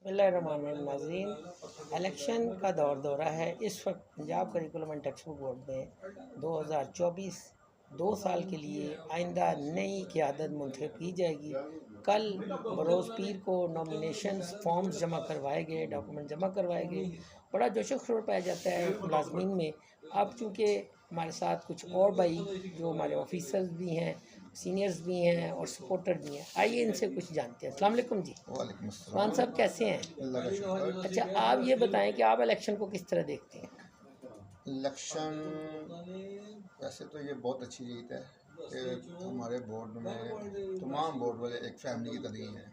बसमिल्लाहिर्रहमानिर्रहीम। नाज़रीन, इलेक्शन का दौरा है। इस वक्त Punjab curriculum and text book board में 2024 2 साल के लिए आइंदा नई क़यादत मुंतखब की जाएगी। कल बरोज़ पीर को नॉमिनेशंस फॉर्म्स जमा करवाए गए, डॉक्यूमेंट जमा करवाए गए। बड़ा जोश खरोश पाया जाता है मुलाजमीन में। अब चूँकि हमारे साथ कुछ और भाई जो हमारे ऑफिसर्स भी हैं, सीनियर्स भी हैं और सपोर्टर भी हैं, आइए इनसे कुछ जानते हैं। अस्सलाम वालेकुम जी। वालेकुम उस्मान अस्सलाम। साहब कैसे हैं? अल्लाह का शुक्र। अच्छा, आप ये बताएं कि आप इलेक्शन को किस तरह देखते हैं? इलेक्शन वैसे तो ये बहुत अच्छी जीत है कि हमारे बोर्ड में तमाम बोर्ड वाले एक फैमिली की तरह हैं।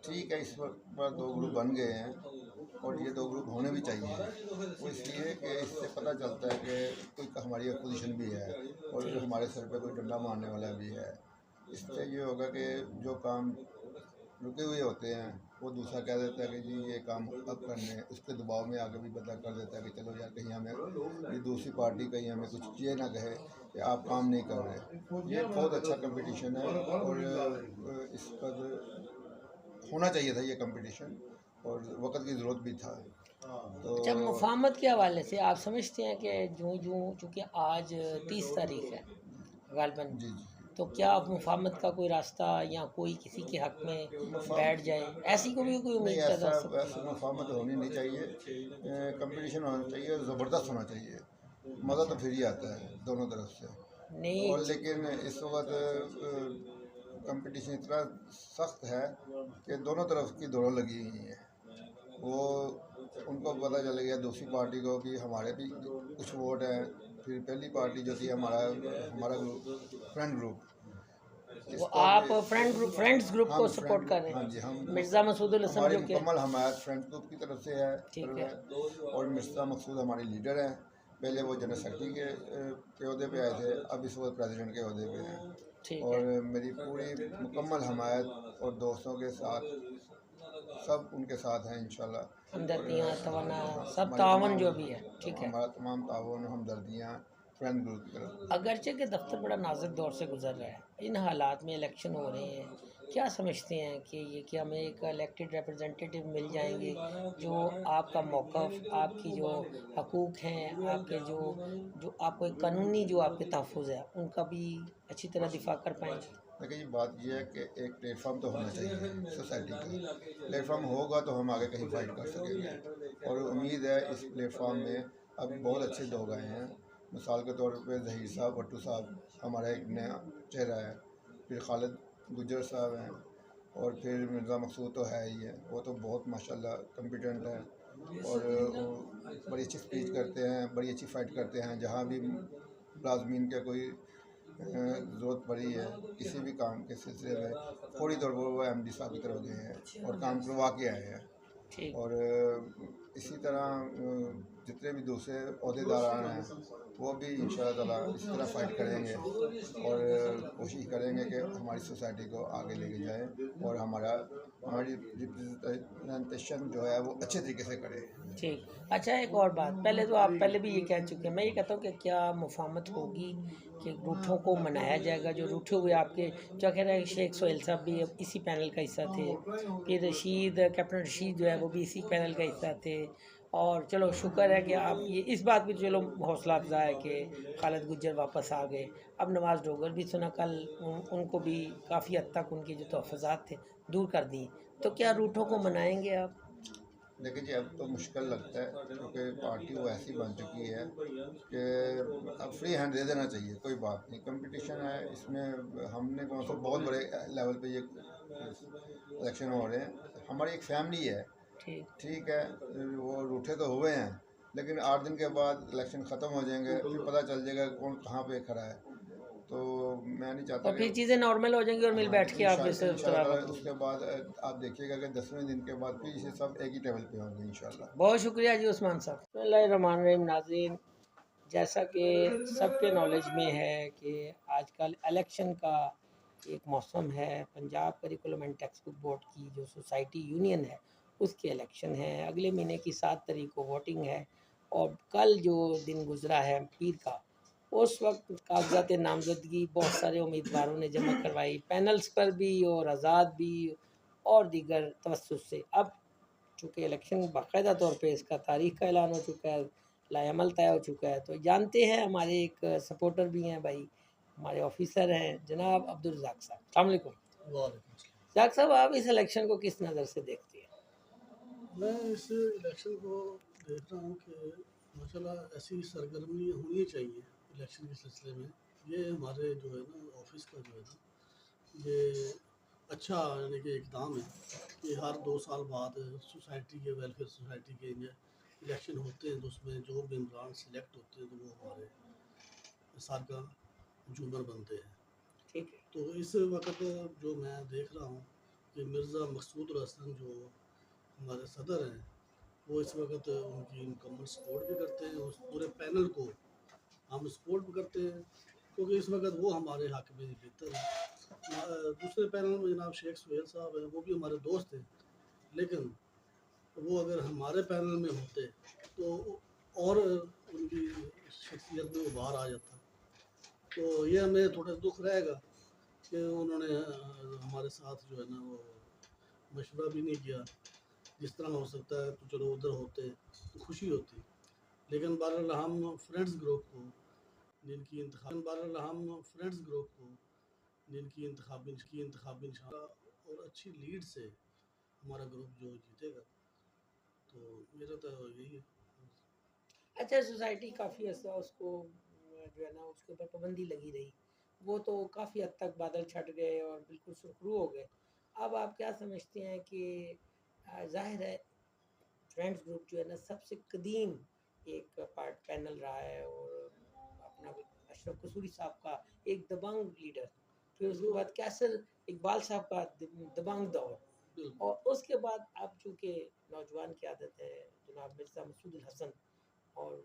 ठीक है, इस पर दो ग्रुप बन गए हैं और ये दो ग्रुप होने भी चाहिए। वो इसलिए कि इससे पता चलता है कि कोई हमारी अपोजिशन भी है और हमारे सर पे कोई डंडा मारने वाला भी है। इससे ये होगा कि जो काम रुके हुए होते हैं वो दूसरा कह देता है कि जी ये काम अब करने, उसके दबाव में आगे भी बदला कर देता है कि चलो यार कहीं हमें ये दूसरी पार्टी कहीं हमें कुछ ये ना कहे कि आप काम नहीं कर रहे। ये बहुत अच्छा कंपटीशन है और इस पर होना चाहिए था ये कंपटीशन और वक्त की ज़रूरत भी था। तो अच्छा, मुफाहमत के हवाले से आप समझते हैं कि जूँ जूँ चूँकि आज 30 तारीख है गालबन, जी जी, तो क्या मुफाहमत का कोई रास्ता या कोई किसी के हक में बैठ जाए, ऐसी को भी कोई नहीं उम्मीद पैदा ऐसा हो सकती वैसे है? मुफाहमत होनी नहीं चाहिए। कंपटीशन होना चाहिए, ज़बरदस्त होना चाहिए। मज़ा तो फिर ही आता है दोनों तरफ से। नहीं, और लेकिन इस वक्त कंपटीशन इतना सख्त है कि दोनों तरफ की दौड़ लगी हुई है। वो उनको पता चल गया दूसरी पार्टी को कि हमारे भी कुछ वोट हैं। फिर पहली पार्टी जो थी हमारा हमारा ग्रुप फ्रेंड ग्रुप, वो इसको भी आप फ्रेंड्स ग्रुप को हम सपोर्ट फ्रेंड, कर रहे हाँ जी, हैं, हम मिर्ज़ा मसूद असम हमारी जो कि मुकम्मल हमायत फ्रेंड ग्रुप की तरफ से है। ठीक है, और मिर्ज़ा मकसूद हमारे लीडर हैं। पहले वो जनरल सेक्रेटरी के अहदे पे आए थे, अब इस वक्त प्रेसिडेंट के अहदे पे हैं। ठीक है। और मेरी पूरी मुकम्मल हमायत और दोस्तों के साथ सब उनके साथ हैं इंशाल्लाह। और हमदर्दियाँ तवन्ना सब हमारी तावन तमाम जो भी है, ठीक है। हमारा तमाम ताउन हमदर्दियाँ फ्रेंड ग्रुप की तरफ। अगरचे के दफ्तर बड़ा नाजुक दौर से गुजर रहा है, इन हालात में इलेक्शन हो रहे हैं, क्या समझते हैं कि ये कि हमें एक इलेक्टेड रिप्रेजेंटेटिव मिल जाएंगे जो आपका मौक़िफ़, आपकी जो हकूक़ हैं, आपके जो जो आपको एक कानूनी जो आपके तहफ़्फ़ुज़ है उनका भी अच्छी तरह दिफा कर पाएंगे? देखिए ये बात ये है कि एक प्लेटफॉर्म तो होना चाहिए सोसाइटी का। प्लेटफॉर्म होगा तो हम आगे कहीं फाइट कर सकेंगे और उम्मीद है इस प्लेटफॉर्म में अब बहुत अच्छे लोग आए हैं। मिसाल के तौर पे ज़हीर साहब, भट्टू साहब हमारा एक नया चेहरा है। फिर खालिद गुज्जर साहब हैं और फिर मिर्ज़ा मकसूद तो है ही है, वो तो बहुत माशाल्लाह कॉम्पिटेंट है और वो बड़ी अच्छी स्पीच करते हैं, बड़ी अच्छी फ़ाइट करते हैं। जहाँ भी मुलाजमीन के कोई ज़रूरत पड़ी है किसी भी काम के सिलसिले में, फौरी तौर पर वो एमडी साहब की तरफ गए हैं और काम करवा के आए हैं। ठीक। और इसी तरह जितने भी दूसरे अहदेदार हैं वो भी इंशाअल्लाह ताला इसी तरह फ़ाइट करेंगे और कोशिश करेंगे कि हमारी सोसाइटी को आगे लेके जाएं और हमारी रिप्रेजेंटेशन जो है वो अच्छे तरीके से करें। ठीक। अच्छा, एक और बात, पहले तो आप पहले भी ये कह चुके हैं, मैं ये कहता हूँ कि क्या मुफ़ाहमत होगी कि रूठों को मनाया जाएगा? जो रूठे हुए आपके जो कह रहे हैं, शेख सोहेल साहब भी अब इसी पैनल का हिस्सा थे, फिर कैप्टन रशीद जो है वो भी इसी पैनल का हिस्सा थे। और चलो शुक्र है कि आप ये इस बात भी चलो हौसला अफ़ज़ा है कि खालिद गुज्जर वापस आ गए। अब नवाज़ डोगर भी सुना कल उनको भी काफ़ी हद तक उनके जो तहफ़्फ़ुज़ात थे दूर कर दिए। तो क्या रूठों को मनाएंगे आप? देखिए जी अब तो मुश्किल लगता है क्योंकि पार्टी वो ऐसी बन चुकी है कि अब फ्री हैंड दे देना चाहिए। कोई बात नहीं, कंपटीशन है इसमें हमने कौन सा बहुत बड़े लेवल पे ये इलेक्शन हो रहे हैं। हमारी एक फैमिली है, ठीक। ठीक है, वो रूठे तो हुए हैं लेकिन 8 दिन के बाद इलेक्शन ख़त्म हो जाएंगे, फिर पता चल जाएगा कौन कहाँ पे खड़ा है। तो मैं नहीं चाहता और कि फिर चीज़ें नॉर्मल हो जाएंगी और मिल हाँ बैठ के आप जैसे इंशाल्लाह ताला तरह। उसके बाद आप देखिएगा कि 10वें दिन के बाद फिर ये सब एक ही टेबल पे होंगे इंशाल्लाह। बहुत शुक्रिया जी उस्मान साहब। बिस्मिल्लाहिर्रहमानिर्रहीम। नाज़रीन, जैसा कि सबके नॉलेज में है कि आजकल इलेक्शन का एक मौसम है। Punjab curriculum and text book board की जो सोसाइटी यूनियन है उसके इलेक्शन है, अगले महीने की 7 तारीख को वोटिंग है। और कल जो दिन गुजरा है पीर का, उस वक्त कागजात नामजदगी बहुत सारे उम्मीदवारों ने जमा करवाई, पैनल्स पर भी और आज़ाद भी और दीगर तवस्सुस से। अब چونکہ الیکشن باقاعدہ طور پہ اس کا تاریخ کا اعلان ہو چکا ہے، لائے عمل طے ہو چکا ہے، تو جانتے ہیں ہمارے ایک سپورٹر بھی ہیں بھائی، ہمارے آفیسر ہیں جناب عبدالرزاق صاحب، السلام علیکم۔ وعلیکم السلام۔ رزاق صاحب، آپ اس الیکشن کو کس نظر سے دیکھتے ہیں؟ میں اس الیکشن کو دیکھ رہا ہوں کہ ماشاء اللہ ایسی سرگرمی ہونی چاہیے الیکشن کے سلسلے میں۔ یہ ہمارے جو ہے نا آفس کا جو ہے نا یہ اچھا یعنی کہ اقدام ہے کہ ہر 2 سال بعد سوسائٹی کے ویلفیئر سوسائٹی کے الیکشن ہوتے ہیں، تو اس میں جو ممبران سلیکٹ ہوتے ہیں تو وہ ہمارے سارکاں جومر بنتے ہیں۔ ٹھیک ہے، تو اس وقت جو میں دیکھ رہا ہوں کہ مرزا مقصود الحسن جو ہمارے صدر ہیں، وہ اس وقت ان کی مکمل سپورٹ بھی کرتے ہیں، اس پورے پینل کو ہم سپورٹ بھی کرتے ہیں کیونکہ اس وقت وہ ہمارے حق میں بہتر ہے۔ دوسرے پینل میں جناب شیخ سہیل صاحب ہیں، وہ بھی ہمارے دوست ہیں، لیکن وہ اگر ہمارے پینل میں ہوتے تو اور ان کی شخصیت میں ابھار آ جاتا۔ تو یہ ہمیں تھوڑا دکھ رہے گا کہ انہوں نے ہمارے ساتھ جو ہے نا وہ مشورہ بھی نہیں کیا۔ جس طرح ہو سکتا ہے تو چلو ادھر ہوتے تو خوشی ہوتی، لیکن بہرحال ہم فرینڈز گروپ کو جن کی انتخابی انشاءاللہ اور اچھی لیڈ سے ہمارا گروپ جو جیتے گا، تو میرا تو یہی ہے۔ اچھا، سوسائٹی کافی عرصہ اس کو جو ہے نا اس کے اوپر پابندی لگی رہی، وہ تو کافی حد تک بادل چھٹ گئے اور بالکل سرخرو ہو گئے۔ اب آپ کیا سمجھتے ہیں کہ ظاہر ہے فرینڈز گروپ جو ہے نا سب سے قدیم ایک پارٹ پینل رہا ہے، اور اپنا اشرف قصوری صاحب کا ایک دبنگ لیڈر، پھر اس کے بعد کیسر اقبال صاحب کا دبنگ دور، بالکل اور اس کے بعد اب چونکہ نوجوان کی عادت ہے جناب مرزا مسعود الحسن، اور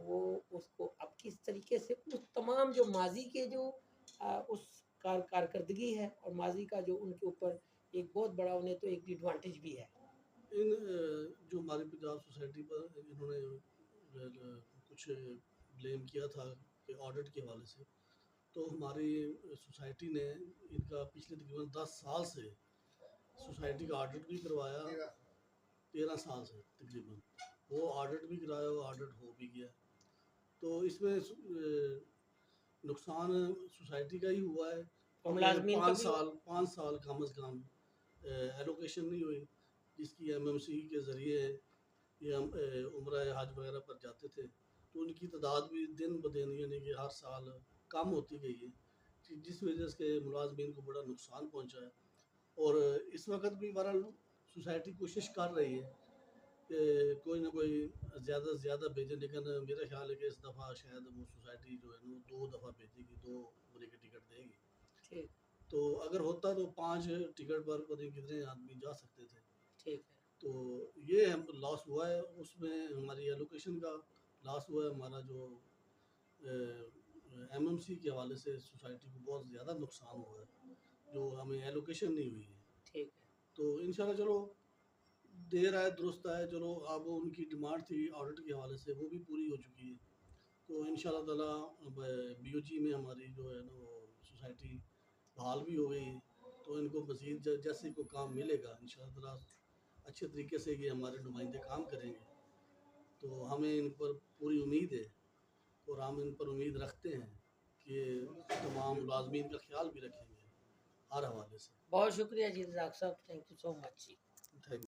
وہ اس کو اب کس طریقے سے اس تمام جو ماضی کے جو اس کارکردگی ہے اور ماضی کا جو ان کے اوپر ایک بہت بڑا انہیں تو ایک ایڈوانٹیج بھی ہے۔ ان جو ہماری پنجاب سوسائٹی پر انہوں نے کچھ بلیم کیا تھا کہ آڈٹ کے حوالے سے، تو ہماری سوسائٹی نے ان کا پچھلے تقریباً 10 سال سے سوسائٹی کا آڈٹ بھی کروایا، 13 سال سے تقریباً وہ آڈٹ بھی کرایا، وہ آڈٹ ہو بھی گیا۔ تو اس میں نقصان سوسائٹی کا ہی ہوا ہے اور کہ ملازمین کا بھی 5 سال کم از کم ایلوکیشن نہیں ہوئی، جس کی ایم ایم سی کے ذریعے یہ ہم عمرہ حج وغیرہ پر جاتے تھے، تو ان کی تعداد بھی دن بدن یعنی کہ ہر سال کم ہوتی گئی ہے، جس وجہ سے ملازمین کو بڑا نقصان پہنچا ہے۔ اور اس وقت بھی بہرحال سوسائٹی کوشش کر رہی ہے کہ کوئی نہ کوئی زیادہ سے زیادہ بھیجے، لیکن میرا خیال ہے کہ اس دفعہ شاید وہ سوسائٹی جو ہے نا 2 دفعہ بھیجے گی، 2 عمرے کے ٹکٹ دے گی۔ ٹھیک تو اگر ہوتا تو 5 ٹکٹ پر پتہ نہیں کتنے آدمی جا سکتے تھے۔ ٹھیک ہے، تو یہ ہم لاس ہوا ہے، اس میں ہماری ایلوکیشن کا لاس ہوا ہے، ہمارا جو ایم ایم سی کے حوالے سے سوسائٹی کو بہت زیادہ نقصان ہوا ہے، جو ہمیں ایلوکیشن نہیں ہوئی ہے۔ ٹھیک ہے، تو انشاءاللہ چلو دیر آئے درست آئے، چلو اب ان کی ڈیمانڈ تھی آڈٹ کے حوالے سے وہ بھی پوری ہو چکی ہے۔ تو انشاءاللہ تعالیٰ بی او جی میں ہماری جو ہے نا وہ سوسائٹی بحال بھی ہو گئی ہے، تو ان کو مزید جیسے کو کام ملے گا انشاءاللہ تعالیٰ اچھے طریقے سے یہ ہمارے نمائندے کام کریں گے، تو ہمیں ان پر پوری امید ہے، اور ہم ان پر امید رکھتے ہیں کہ تمام ملازمین کا خیال بھی رکھیں گے ہر حوالے سے۔ بہت شکریہ جی رزاق صاحب، thank you so much G.